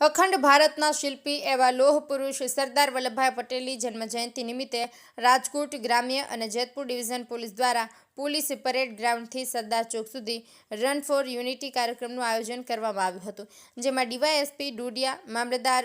અખંડ ભારતના શિલ્પી એવા લોહ પુરુષ સરદાર વલ્લભભાઈ પટેલની જન્મજયંતિ નિમિત્તે રાજકોટ ગ્રામ્ય અને જેતપુર ડિવિઝન પોલીસ દ્વારા પોલીસ પરેડ ગ્રાઉન્ડથી સરદાર ચોક સુધી રન ફોર યુનિટી કાર્યક્રમનું આયોજન કરવામાં આવ્યું હતું, જેમાં ડીવાયએસપી ડોડિયા, મામલતદાર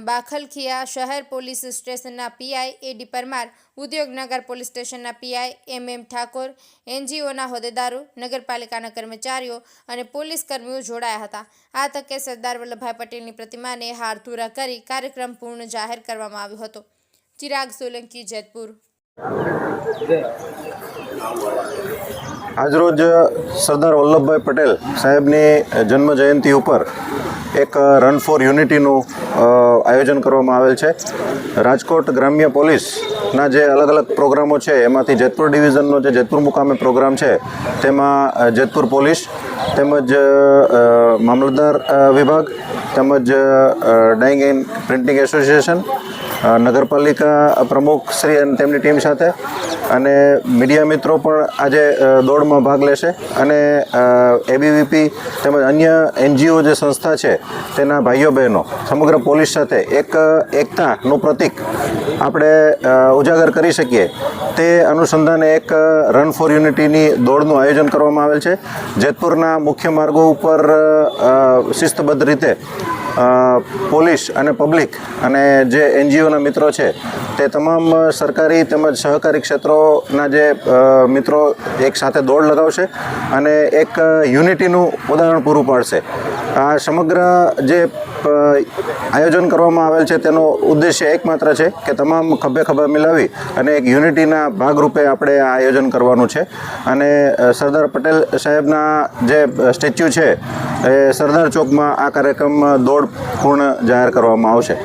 બાખલખિયા, શહેર પોલીસ સ્ટેશનના પીઆઈ એ.ડી. પરમાર, ઉદ્યોગનગર પોલીસ સ્ટેશનના પીઆઈ એમ.એમ. ઠાકોર, એનજીઓના હોદ્દેદારો, નગરપાલિકાના કર્મચારીઓ અને પોલીસ કર્મીઓ જોડાયા હતા। આ તકે સરદાર વલ્લભભાઈ પટેલની પ્રતિમાને હારતુરા કરી કાર્યક્રમ પૂર્ણ જાહેર કરવામાં આવ્યો હતો। ચિરાગ સોલંકી, જેતપુર। આજરોજ સરદાર વલ્લભભાઈ પટેલ સાહેબની જન્મ જયંતિ ઉપર એક રન ફોર યુનિટીનું આયોજન કરવામાં આવેલ છે। રાજકોટ ગ્રામ્ય પોલીસના જે અલગ અલગ પ્રોગ્રામો છે એમાંથી જેતપુર ડિવિઝનનો જે જેતપુર મુકામે પ્રોગ્રામ છે તેમાં જેતપુર પોલીસ તેમજ મામલતદાર વિભાગ તેમજ ડાઇંગ એન્ડ પ્રિન્ટિંગ એસોસિએશન, નગરપાલિકા પ્રમુખ શ્રી અને તેમની ટીમ સાથે અને મીડિયા મિત્રો પણ આજે દોડમાં ભાગ લેશે અને એબીવીપી તેમજ અન્ય એનજીઓ જે સંસ્થા છે તેના ભાઈઓ બહેનો સમગ્ર પોલીસ સાથે એકતાનું પ્રતીક આપણે ઉજાગર કરી શકીએ તે અનુસંધાને એક રન ફોર યુનિટીની દોડનું આયોજન કરવામાં આવેલ છે। જેતપુરના મુખ્ય માર્ગો ઉપર શિસ્તબદ્ધ રીતે પોલીસ અને પબ્લિક અને જે એનજીઓના મિત્રો છે તે તમામ સરકારી તેમજ સહકારી ક્ષેત્રોના જે મિત્રો એક સાથે દોડ લગાવશે અને એક યુનિટીનું ઉદાહરણ પૂરું પાડશે। આ સમગ્ર જે આયોજન કરવામાં આવેલ છે તેનો ઉદ્દેશ્ય એકમાત્ર છે કે તમામ ખભે ખભા મિલાવી અને એક યુનિટીના ભાગરૂપે આપણે આ આયોજન કરવાનું છે અને સરદાર પટેલ સાહેબના જે સ્ટેચ્યુ છે એ સરદાર ચોકમાં આ કાર્યક્રમ દોડ પૂર્ણ જાહેર કરવામાં આવશે।